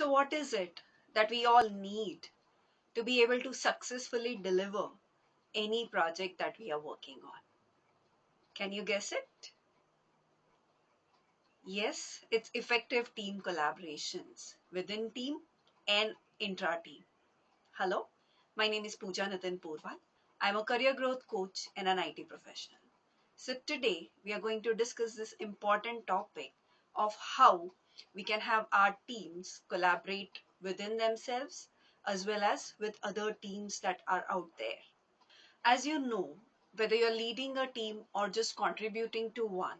So, what is it that we all need to be able to successfully deliver any project that we are working on? Can you guess it? Yes, it's effective team collaborations within team and intra team. Hello, my name is Pooja Nitin Purwal. I'm a career growth coach and an IT professional. So, today we are going to discuss this important topic of how we can have our teams collaborate within themselves as well as with other teams that are out there. As you know, whether you're leading a team or just contributing to one,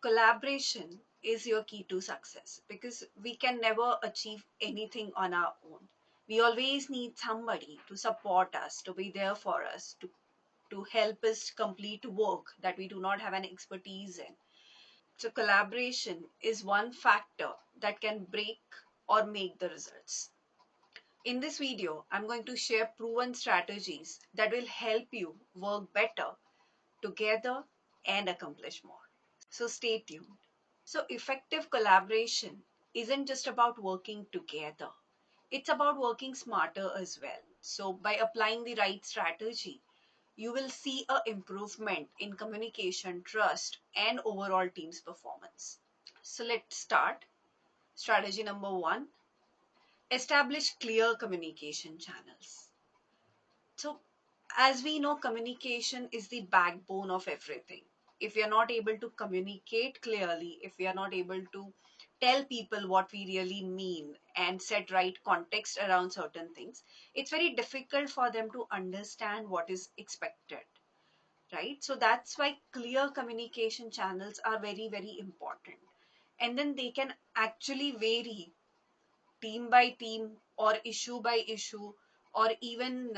collaboration is your key to success because we can never achieve anything on our own. We always need somebody to support us, to be there for us, to help us complete work that we do not have an expertise in. So, collaboration is one factor that can break or make the results. In this video, I'm going to share proven strategies that will help you work better together and accomplish more. So, stay tuned. So, effective collaboration isn't just about working together, it's about working smarter as well. So, by applying the right strategy, you will see a improvement in communication, trust, and overall team's performance. So, let's start. Strategy number one, establish clear communication channels. So, as we know, communication is the backbone of everything. If we are not able to communicate clearly, if we are not able to tell people what we really mean and set right context around certain things, it's very difficult for them to understand what is expected, right? So that's why clear communication channels are very, very important. And then they can actually vary team by team or issue by issue or even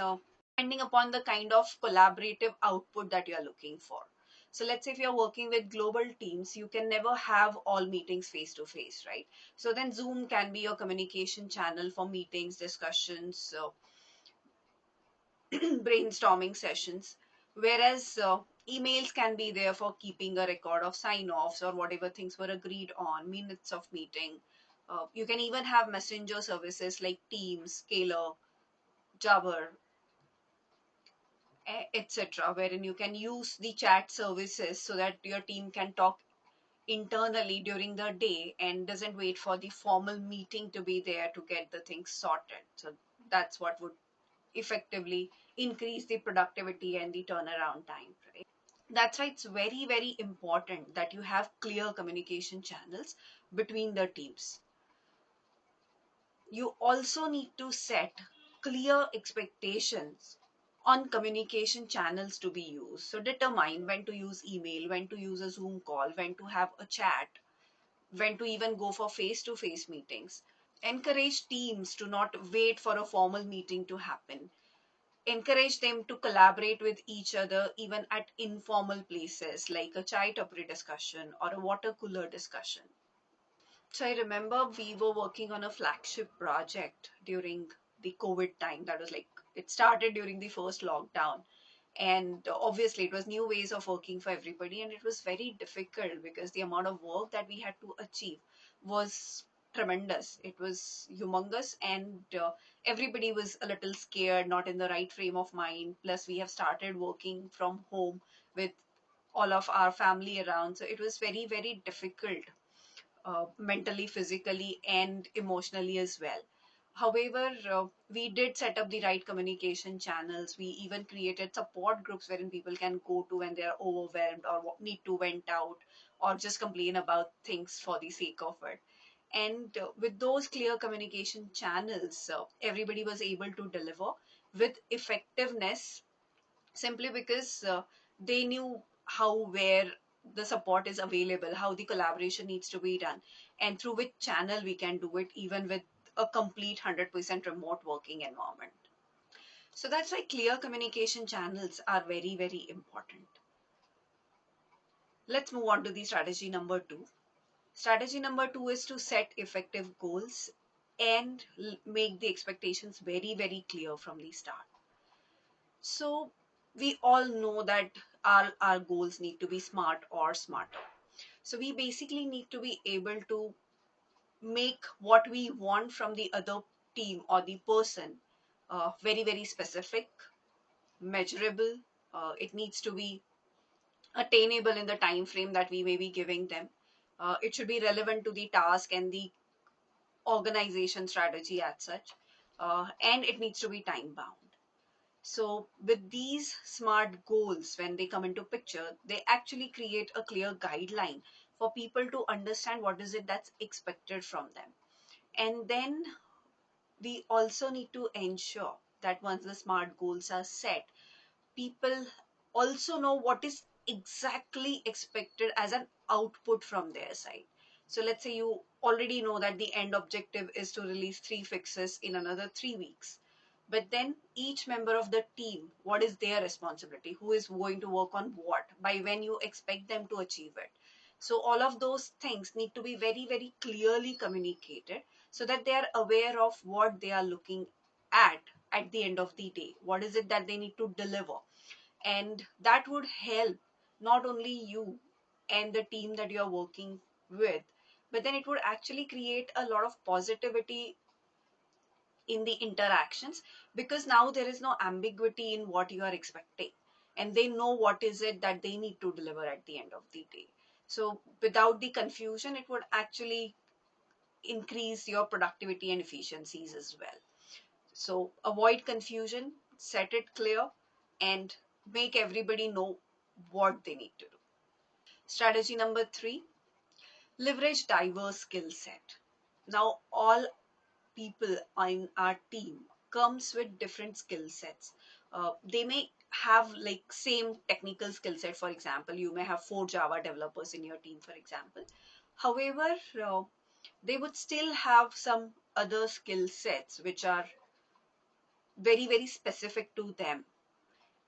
depending upon the kind of collaborative output that you're looking for. So let's say if you're working with global teams, you can never have all meetings face to face, right? So then Zoom can be your communication channel for meetings, discussions, brainstorming sessions, whereas emails can be there for keeping a record of sign offs or whatever things were agreed on, minutes of meeting. You can even have messenger services like Teams, Scalar, Jabber, etc., wherein you can use the chat services so that your team can talk internally during the day and doesn't wait for the formal meeting to be there to get the things sorted. So that's what would effectively increase the productivity and the turnaround time, right? That's why it's very, very important that you have clear communication channels between the teams. You also need to set clear expectations on communication channels to be used. So determine when to use email, when to use a Zoom call, when to have a chat, when to even go for face to face meetings. Encourage teams to not wait for a formal meeting to happen. Encourage them to collaborate with each other even at informal places like a chai tapri discussion or a water cooler discussion. So I remember we were working on a flagship project during the COVID time. That was like, it started during the first lockdown. And obviously, it was new ways of working for everybody. And it was very difficult because the amount of work that we had to achieve was tremendous. It was humongous. And everybody was a little scared, not in the right frame of mind. Plus, we have started working from home with all of our family around. So it was very, very difficult mentally, physically, and emotionally as well. However, we did set up the right communication channels. We even created support groups wherein people can go to when they are overwhelmed or need to vent out or just complain about things for the sake of it. And with those clear communication channels, everybody was able to deliver with effectiveness simply because they knew how, where the support is available, how the collaboration needs to be done, and through which channel we can do it, even with a complete 100% remote working environment. So that's why clear communication channels are very, very important. Let's move on to the strategy number two. Strategy number two is to set effective goals and make the expectations very, very clear from the start. So we all know that our goals need to be smart or smarter. So we basically need to be able to make what we want from the other team or the person very, very specific, measurable. It needs to be attainable in the time frame that we may be giving them. It should be relevant to the task and the organization strategy as such, and it needs to be time bound. So with these smart goals, when they come into picture, they actually create a clear guideline for people to understand what is it that's expected from them. And then we also need to ensure that once the smart goals are set, people also know what is exactly expected as an output from their side. So let's say you already know that the end objective is to release 3 fixes in another 3 weeks. But then each member of the team, what is their responsibility? Who is going to work on what? By when you expect them to achieve it? So all of those things need to be very, very clearly communicated so that they are aware of what they are looking at the end of the day. What is it that they need to deliver? And that would help not only you and the team that you're working with, but then it would actually create a lot of positivity in the interactions, because now there is no ambiguity in what you are expecting, and they know what is it that they need to deliver at the end of the day. So without the confusion, it would actually increase your productivity and efficiencies as well. So avoid confusion, set it clear, and make everybody know what they need to do. Strategy number 3, leverage diverse skill set. Now all people in our team comes with different skill sets. They may have like same technical skill set. For example, you may have 4 Java developers in your team, for example. However, they would still have some other skill sets which are very, very specific to them.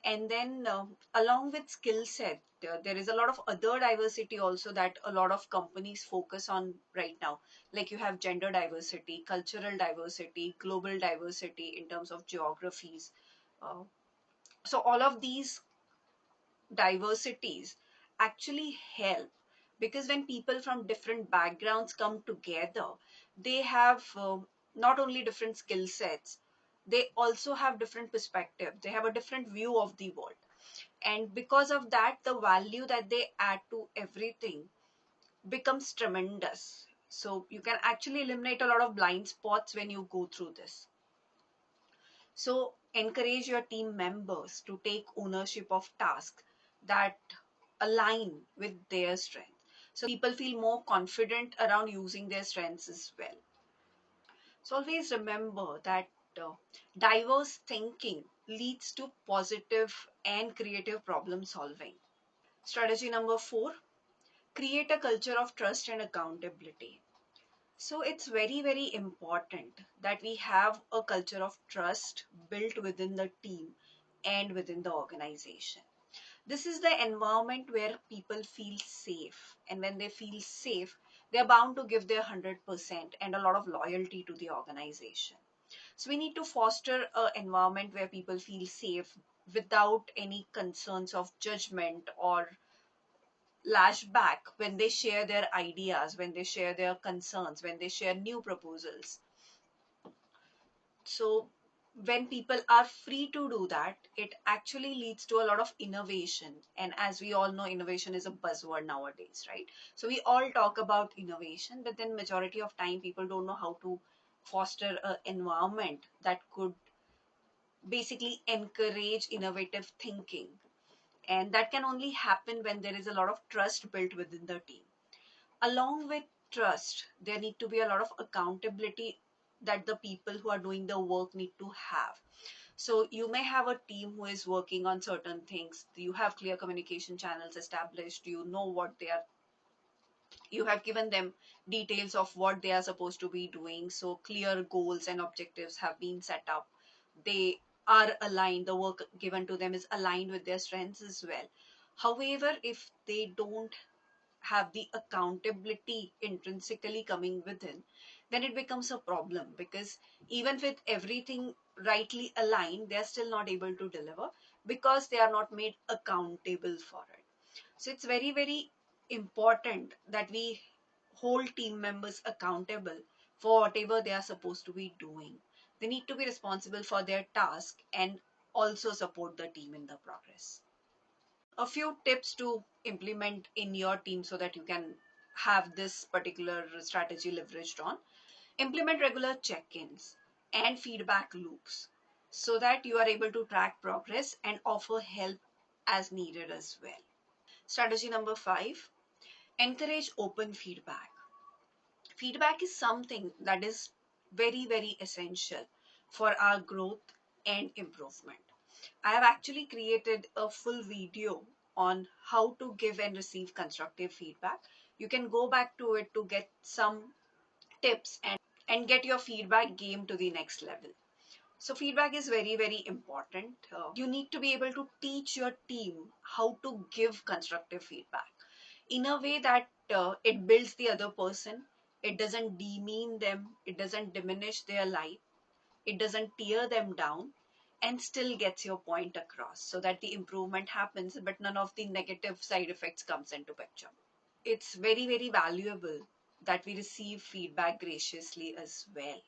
And then along with skill set, there is a lot of other diversity also that a lot of companies focus on right now. Like you have gender diversity, cultural diversity, global diversity in terms of geographies. Uh, so all of these diversities actually help, because when people from different backgrounds come together, they have not only different skill sets, they also have different perspective, they have a different view of the world. And because of that, the value that they add to everything becomes tremendous. So you can actually eliminate a lot of blind spots when you go through this. So encourage your team members to take ownership of tasks that align with their strength. So people feel more confident around using their strengths as well. So always remember that uh, diverse thinking leads to positive and creative problem solving. Strategy number 4, create a culture of trust and accountability. So it's very, very important that we have a culture of trust built within the team and within the organization. This is the environment where people feel safe. And when they feel safe, they're bound to give their 100% and a lot of loyalty to the organization. So we need to foster an environment where people feel safe without any concerns of judgment or lashback when they share their ideas, when they share their concerns, when they share new proposals. So when people are free to do that, it actually leads to a lot of innovation. And as we all know, innovation is a buzzword nowadays, right? So we all talk about innovation, but then majority of time people don't know how to foster an environment that could basically encourage innovative thinking. And that can only happen when there is a lot of trust built within the team. Along with trust, there need to be a lot of accountability that the people who are doing the work need to have. So you may have a team who is working on certain things, you have clear communication channels established, you know what they are, you have given them details of what they are supposed to be doing, so clear goals and objectives have been set up, they are aligned, the work given to them is aligned with their strengths as well. However, if they don't have the accountability intrinsically coming within, then it becomes a problem, because even with everything rightly aligned, they are still not able to deliver because they are not made accountable for it. So it's very, very important that we hold team members accountable for whatever they are supposed to be doing. They need to be responsible for their task and also support the team in the progress. A few tips to implement in your team so that you can have this particular strategy leveraged on. Implement regular check-ins and feedback loops so that you are able to track progress and offer help as needed as well. Strategy number 5, encourage open feedback. Feedback is something that is very, very essential for our growth and improvement. I have actually created a full video on how to give and receive constructive feedback. You can go back to it to get some tips and get your feedback game to the next level. So, feedback is very, very important. You need to be able to teach your team how to give constructive feedback in a way that it builds the other person, it doesn't demean them, it doesn't diminish their life, it doesn't tear them down, and still gets your point across so that the improvement happens but none of the negative side effects comes into picture. It's very, very valuable that we receive feedback graciously as well.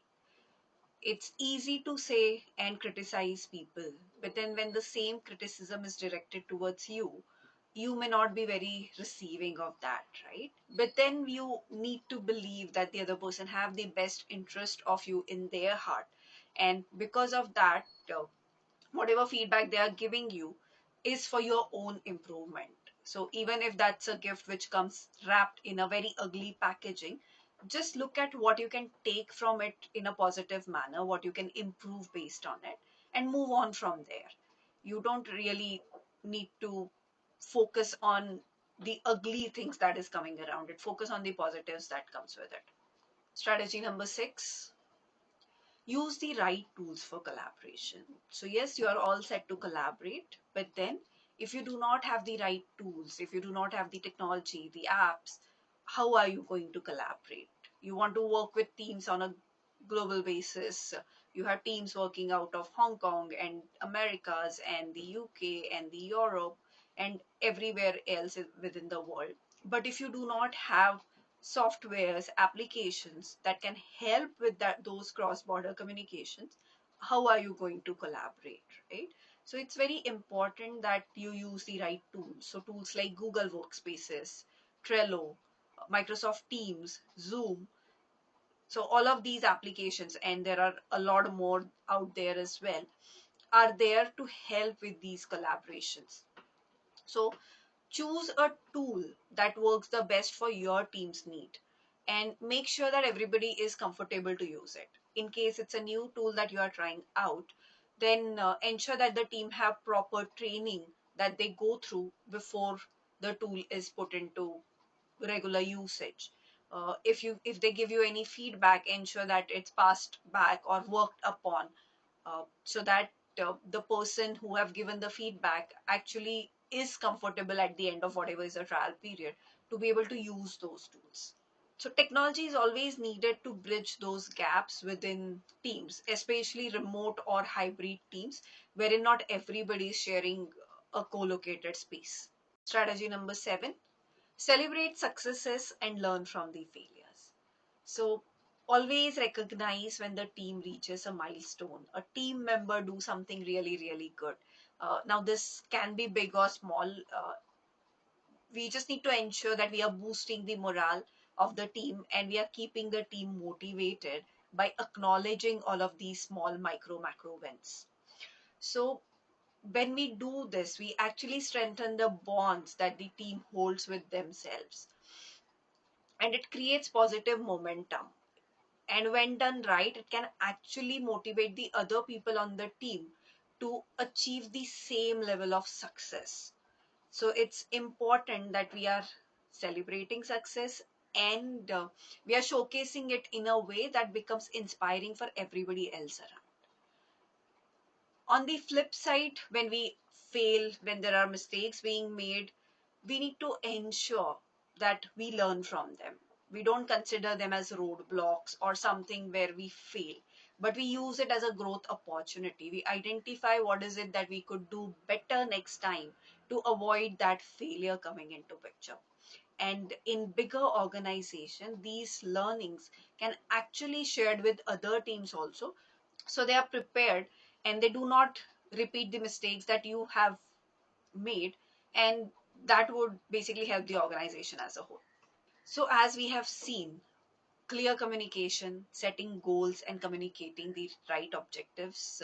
It's easy to say and criticize people, but then when the same criticism is directed towards you, you may not be very receiving of that, right? But then you need to believe that the other person have the best interest of you in their heart, and because of that, whatever feedback they are giving you is for your own improvement. So even if that's a gift which comes wrapped in a very ugly packaging, just look at what you can take from it in a positive manner, what you can improve based on it, and move on from there. You don't really need to focus on the ugly things that is coming around it. Focus on the positives that comes with it. Strategy number 6, use the right tools for collaboration. So, yes, you are all set to collaborate, but then if you do not have the right tools, if you do not have the technology, the apps, how are you going to collaborate? You want to work with teams on a global basis. You have teams working out of Hong Kong and Americas and the UK and the Europe and everywhere else within the world. But if you do not have softwares, applications that can help with those cross-border communications, how are you going to collaborate, right? So it's very important that you use the right tools. So tools like Google Workspaces, Trello, Microsoft Teams, Zoom. So all of these applications, and there are a lot more out there as well, are there to help with these collaborations. So choose a tool that works the best for your team's need and make sure that everybody is comfortable to use it. In case it's a new tool that you are trying out, then ensure that the team have proper training that they go through before the tool is put into regular usage. If they give you any feedback, ensure that it's passed back or worked upon, so that the person who have given the feedback actually is comfortable at the end of whatever is the trial period to be able to use those tools. So technology is always needed to bridge those gaps within teams, especially remote or hybrid teams wherein not everybody is sharing a co-located space. Strategy number 7, celebrate successes and learn from the failures. So always recognize when the team reaches a milestone, a team member do something really, really good. Now this can be big or small. We just need to ensure that we are boosting the morale of the team and we are keeping the team motivated by acknowledging all of these small micro macro wins. So when we do this, we actually strengthen the bonds that the team holds with themselves, and it creates positive momentum. And when done right, it can actually motivate the other people on the team to achieve the same level of success. So it's important that we are celebrating success and we are showcasing it in a way that becomes inspiring for everybody else around. On the flip side, when we fail, when there are mistakes being made, we need to ensure that we learn from them. We don't consider them as roadblocks or something where we fail, but we use it as a growth opportunity. We identify what is it that we could do better next time to avoid that failure coming into picture. And in bigger organization, these learnings can actually shared with other teams also, so they are prepared and they do not repeat the mistakes that you have made, and that would basically help the organization as a whole. So as we have seen, clear communication, setting goals and communicating the right objectives,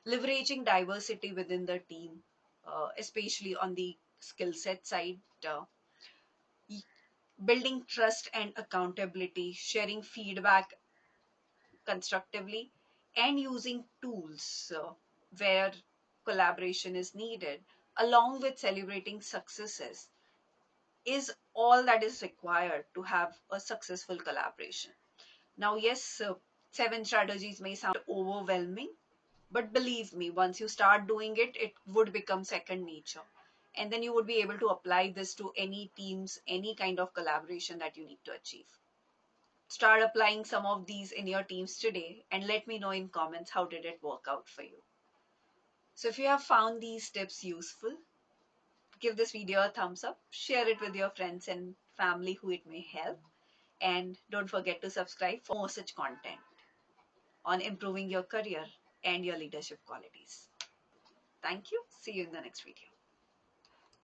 leveraging diversity within the team, especially on the skill set side, building trust and accountability, sharing feedback constructively, and using tools where collaboration is needed, along with celebrating successes, is all that is required to have a successful collaboration. Now, yes, 7 strategies may sound overwhelming, but believe me, once you start doing it, it would become second nature. And then you would be able to apply this to any teams, any kind of collaboration that you need to achieve. Start applying some of these in your teams today and let me know in comments how did it work out for you. So if you have found these tips useful, give this video a thumbs up, share it with your friends and family who it may help, and don't forget to subscribe for more such content on improving your career and your leadership qualities. Thank you. See you in the next video.